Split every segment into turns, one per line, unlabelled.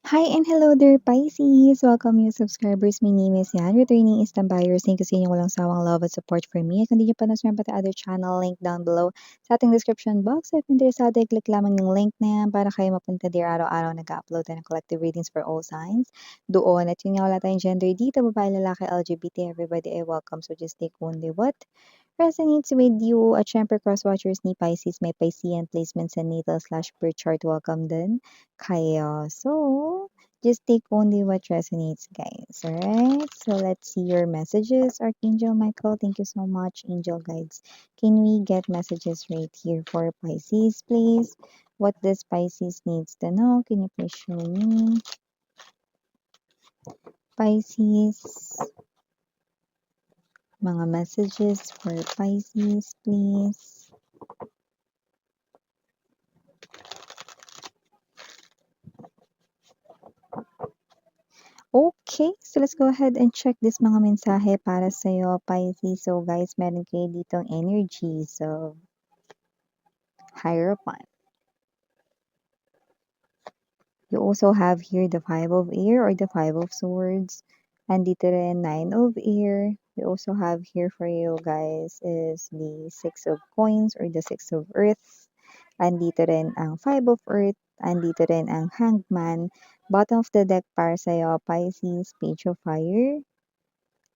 Hi and hello there, Pisces! Welcome new subscribers. My name is Yan, returning Eastern buyers. Thank you sa inyong walang sawang love at support for me. Kung hindi nyo pa na-subscribe sa other channel, link down below sa ating description box. If interesado, click lamang yung link na yan para kayo mapunta there araw-araw nag-upload tayo ng collective readings for all signs. Doon, at yun nga wala tayong gender dito, babae, lalaki, LGBT, everybody ay welcome. So just take only what resonates with you. At syempre, cross-watchers ni Pisces, may Piscean placements sa natal/birth chart. Welcome din kayo. So, just take only what resonates, guys. Alright? So, let's see your messages. Archangel Michael, thank you so much. Angel guides. Can we get messages right here for Pisces, please? What does Pisces needs to know? Can you please show me? Pisces. Mga messages for Pisces, please. Okay, so let's go ahead and check this mga mensahe para sa'yo, Pisces. So guys, meron kayo ditong energy. So, Hierophant. You also have here the Five of Air or the Five of Swords. Andito rin Nine of Air. We also have here for you guys is the Six of Coins or the Six of Earth. Andito rin ang Five of Earth. Andito rin ang Hangman. Bottom of the deck para sa'yo, Pisces, Page of Fire,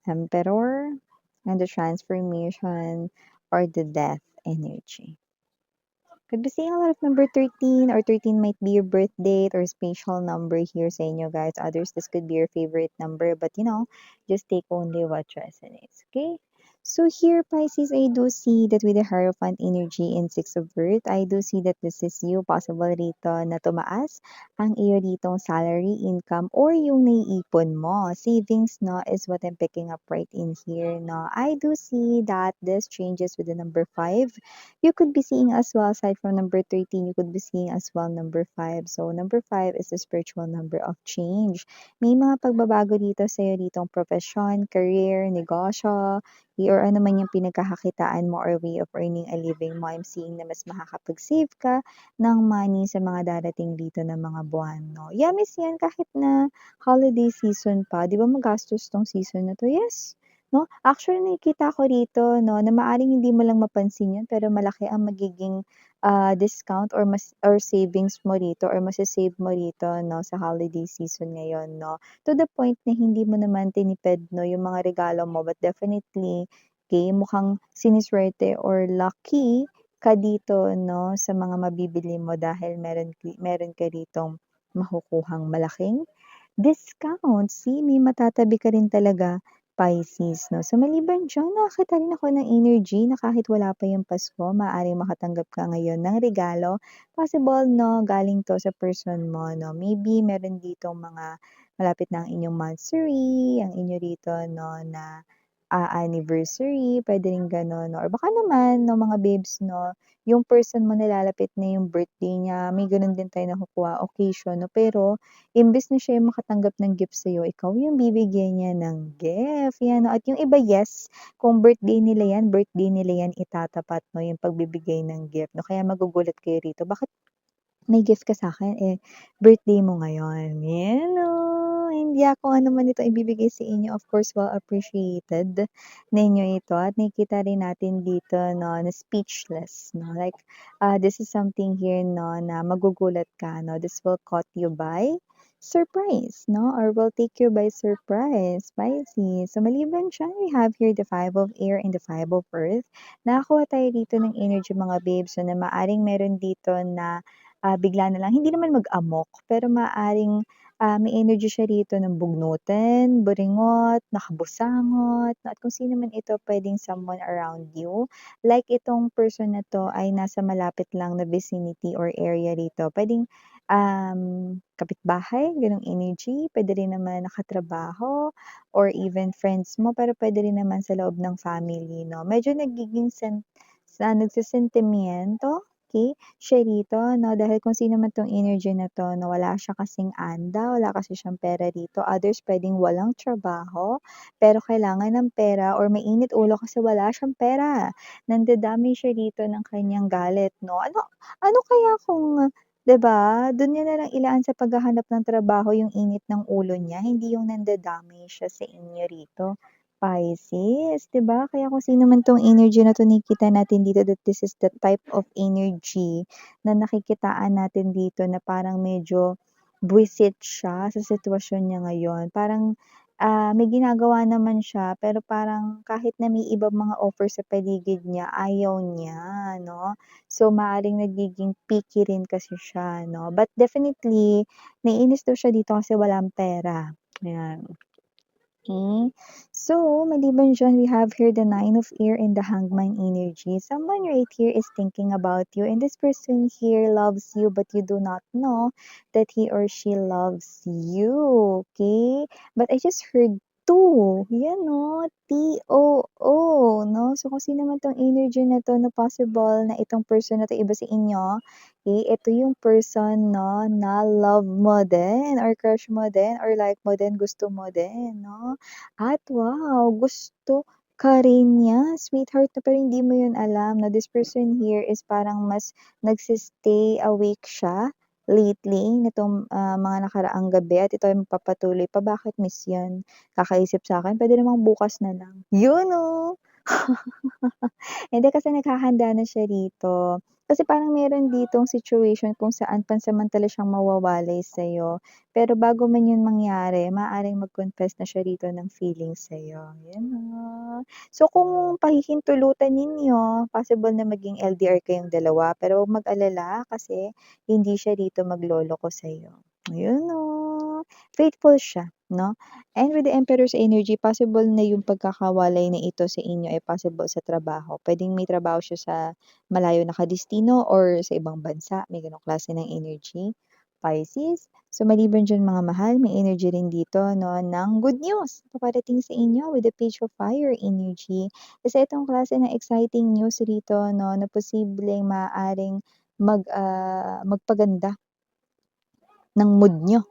Emperor, and the Transformation or the Death energy. Could be seeing a lot of number 13 or 13 might be your birth date or special number here sa inyo guys. Others, this could be your favorite number. But just take only what resonates. Okay? So here, Pisces, I do see that with the Hierophant energy in Six of Earth, I do see that this is you. Possible rito na tumaas ang iyo ditong salary, income, or yung naiipon mo. Savings, no, is what I'm picking up right in here, no. I do see that this changes with the number 5. You could be seeing as well, aside from number 13, you could be seeing as well number 5. So, number 5 is the spiritual number of change. May mga pagbabago dito sa'yo ditong profession, career, negosyo, or ano man yung pinagkakakitaan mo or way of earning a living mo. I'm seeing na mas makakapag-save ka ng money sa mga darating dito na mga buwan, no? Yeah, miss yan, kahit na holiday season pa, di ba magastos tong season na to? Yes, no? Actually, nakikita ko rito, no, na maaaring hindi mo lang mapansin yun, pero malaki ang magiging discount or savings mo rito or masasave mo rito, no, sa holiday season ngayon, no. To the point na hindi mo naman tinipid, no, yung mga regalo mo, but definitely, okay, mukhang siniswerte or lucky ka dito, no, sa mga mabibili mo dahil meron ka ditong makukuhang malaking discount. See, may matatabi ka rin talaga, Pisces, no? So, maliban diyan, nakakita rin ako ng energy na kahit wala pa yung Pasko, maaaring makatanggap ka ngayon ng regalo. Possible, no, galing to sa person mo, no? Maybe meron ditong mga malapit na ang inyong monthsary, ang inyo rito, no, na anniversary, pwede rin gano'n, no? Or baka naman, no, mga babes, no, yung person mo nilalapit na yung birthday niya, may gano'n din tayo nakukuha occasion, no? Pero imbes na siya yung makatanggap ng gift sa'yo, ikaw yung bibigyan niya ng gift, yan, no? At yung iba, yes, kung birthday nila yan itatapat, no, yung pagbibigay ng gift, no? Kaya magugulat kayo rito, bakit may gift ka sa'kin, eh, birthday mo ngayon, yan, no? Hindi ako ano man ito ibibigay sa inyo, of course, well appreciated ninyo ito at nakikita rin natin dito, no, na speechless, no? Like, this is something here, no, na magugulat ka, no? This will caught you by surprise, no? Or will take you by surprise, Pisces. So, maliban diyan, we have here the Five of Air and the Five of Earth. Nakakuha tayo dito ng energy, mga babes, so na maaring meron dito na bigla na lang, hindi naman mag-amok, pero maaaring may energy siya rito ng bugnutin, buringot, nakabusangot, at kung sino man ito, pwedeng someone around you. Like itong person na to ay nasa malapit lang na vicinity or area rito. Pwedeng kapitbahay, ganong energy. Pwede rin naman nakatrabaho or even friends mo, pero pwede rin naman sa loob ng family, no? Medyo nagiging nagsisentimiento, okay, siya rito, no, dahil kung sino man 'tong energy na 'to, na wala siya kasing anda, wala kasi siyang pera rito. Others puwedeng walang trabaho, pero kailangan ng pera or mainit ulo kasi wala siyang pera. Nandadamay siya rito ng kanyang galit, 'no. Ano ano kaya kung 'Di ba? Dun niya na lang ilaan sa paghahanap ng trabaho yung init ng ulo niya, hindi yung nandadamay siya sa inyo rito, Pisces, 'di ba? Kaya kung sino man 'tong energy na 'to nakikita natin dito that this is the type of energy na nakikitaan natin dito na parang medyo buwisit siya sa sitwasyon niya ngayon. Parang, may ginagawa naman siya pero parang kahit na may ibang mga offer sa paligid niya, ayaw niya, 'no? So, maaaring nagiging picky rin kasi siya 'no, but definitely naiinis daw siya dito kasi walang pera, ayan. Okay. So, maliban diyan, we have here the Nine of Air and the Hangman energy. Someone right here is thinking about you, and this person here loves you, but you do not know that he or she loves you. Okay? But I just heard two. Yan, no? T-O-O, no? So, kung sino man tong energy na to, na possible na itong person na to iba sa inyo, okay? Ito yung person, no, na love mo din, or crush mo din, or like mo din, gusto mo din, no? At wow, gusto ka rin niya, sweetheart na pero hindi mo yun alam na this person here is parang mas nagsi-stay awake siya lately nitong, mga nakaraang gabi at ito ay magpapatuloy pa. Bakit miss yun? Kakaisip sa'kin, puwede namang bukas na lang. Yun, oh! Hindi kasi naghahanda na siya rito. Kasi parang meron ditong situation kung saan pansamantala siyang mawawalay sa'yo. Pero bago man yun mangyari, maaaring mag-confess na siya rito ng feelings sa'yo. Yun na. So kung pahihintulutan ninyo, possible na maging LDR kayong dalawa. Pero huwag mag-alala kasi hindi siya rito magloloko sa'yo. Ayun o. Faithful siya, no? And with the Emperor's energy, possible na yung pagkakawalay na ito sa inyo ay possible sa trabaho. Puwedeng may trabaho siya sa malayo na kadestino or sa ibang bansa, may gano'ng klase ng energy, Pisces. So maliban diyan mga mahal, may energy rin dito 'no ng good news paparating sa inyo with the Page of Fire energy. Kasi itong klase ng exciting news rito 'no na posibleng maaaring magpaganda ng mood niyo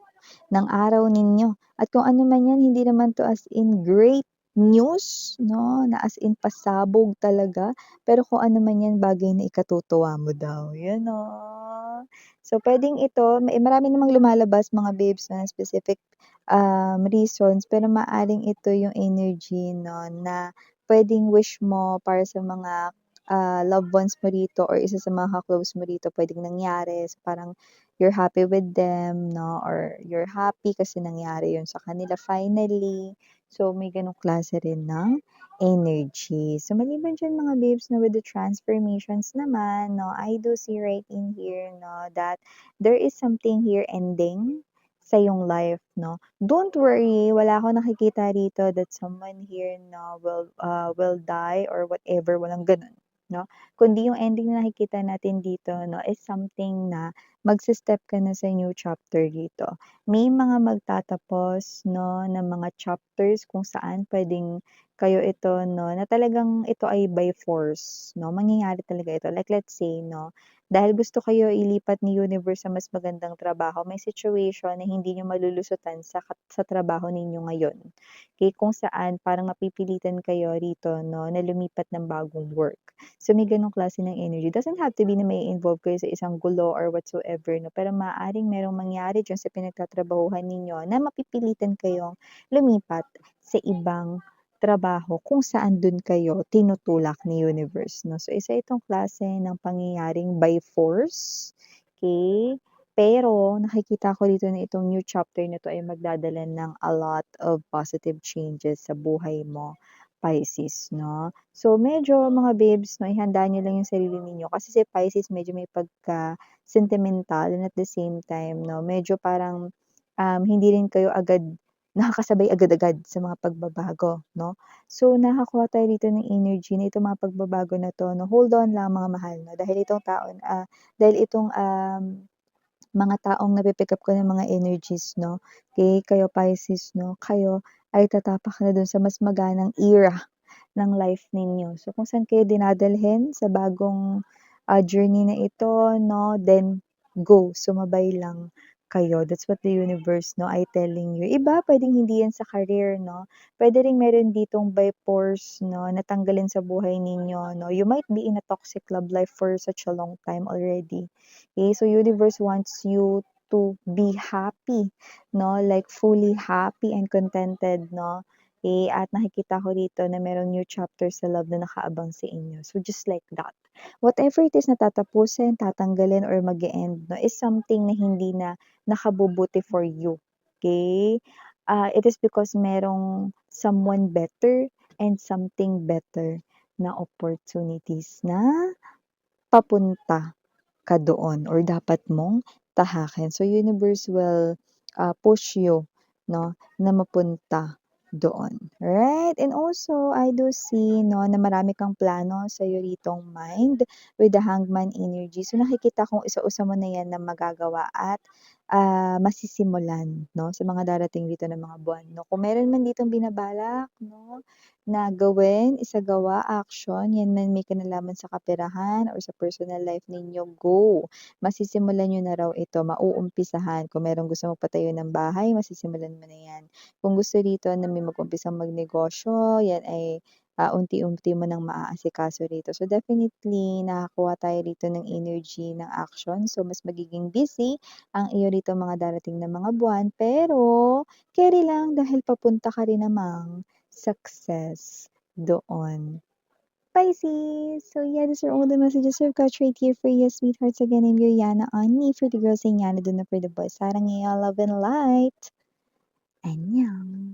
ng araw ninyo. At kung ano man 'yan, hindi naman 'to as in great news 'no, na as in pasabog talaga, pero kung ano man 'yan, bagay na ikatutuwa mo daw, 'yun, oh. So, puwedeng ito marami namang lumalabas mga babes na specific, reasons, pero maaaring ito yung energy 'no, na puwedeng wish mo para sa mga, loved ones mo rito or isa sa mga ka-close mo rito puwedeng nangyari. So, parang you're happy with them 'no, or you're happy kasi nangyari yun sa kanila finally. So, may gano'ng klase rin ng energy. So, maliban diyan mga babes 'no, with the transformations naman 'no, I do see right in here 'no, that there is something here ending sa iyong life 'no. Don't worry, wala akong nakikita rito that someone here 'no, will die or whatever, walang gano'n 'no. Kundi yung ending na nakikita natin dito 'no, is something na magse-step ka na sa new chapter dito. May mga magtatapos 'no, ng mga chapters kung saan puwedeng kayo ito 'no, na talagang ito ay by force 'no, mangyayari talaga ito. Like let's say 'no, dahil gusto kayo ilipat ni universe sa mas magandang trabaho, may situation na hindi niyo malulusutan sa trabaho ninyo ngayon. Okay, kung saan parang mapipilitan kayo rito 'no, na lumipat ng bagong work. So, may gano'ng klase ng energy. Doesn't have to be na mai-involve kayo sa isang gulo or whatsoever 'no, pero maaaring merong mangyari diyan sa pinagtatrabahuhan ninyo na mapipilitan kayong lumipat sa ibang trabaho kung saan dun kayo tinutulak ni universe 'no. So, isa itong klase ng pangyayaring by force, okay. Pero nakikita ko dito na itong new chapter na 'to ay magdadala ng a lot of positive changes sa buhay mo, Pisces 'no. So, medyo mga babes 'no, ihanda niyo lang yung sarili ninyo kasi si Pisces medyo may pagka-sentimental and at the same time 'no, medyo parang, hindi rin kayo agad nakakasabay agad-agad sa mga pagbabago 'no. So, nakakuha tayo dito ng energy na itong mga pagbabago na 'to 'no, hold on lang mga mahal 'no, dahil itong, mga taong napi-pick up ko ng mga energies 'no, kayo Pisces 'no, kayo ay tatapak na dun sa mas maganang era ng life ninyo. So, kung saan kayo dinadalhin sa bagong, journey na ito 'no, then go, sumabay lang kayo. That's what the universe, no, ay telling you. Iba, pwedeng hindi yan sa career, no? Pwede rin meron ditong by force, no, natanggalin sa buhay ninyo, no? You might be in a toxic love life for such a long time already. Okay? So universe wants you to be happy, no? Like fully happy and contented, no? At nakikita ko dito na merong new chapter sa love na nakaabang sa inyo. So just like that. Whatever it is na tatapusin, tatanggalin, or mag-e-end, no, is something na hindi na nakabubuti for you. Okay? It is because merong someone better and something better na opportunities na papunta ka doon or dapat mong tahakin. So, universe will push you, no, na mapunta doon. Right? And also, I do see, no, na marami kang plano sa iyo ritong mind with the hangman energy. So, nakikita kong isa-usa mo na yan na magagawa at masisimulan, no, sa mga darating dito na mga buwan, no. Kung meron man ditong binabalak, no, na gawin, isagawa, action, yan man may kinalaman sa kaperahan or sa personal life ninyo, go. Masisimulan niyo na raw ito, mauumpisahan. Kung merong gusto magpatayo ng bahay, masisimulan mo na yan. Kung gusto rito na may mag-umpisang magnegosyo, yan ay unti-unti mo nang maaasikaso rito. So definitely, nakakuha tayo rito ng energy ng action. So mas magiging busy ang iyo rito mga darating na mga buwan. Pero, carry lang dahil papunta ka rin namang success doon. Pisces! So yeah, these are all the messages I've got right here for you, sweethearts. Again, I'm your Yana Ani. For the girls, saying Yana, do not for the boys. Sarang love and light. Annyeong.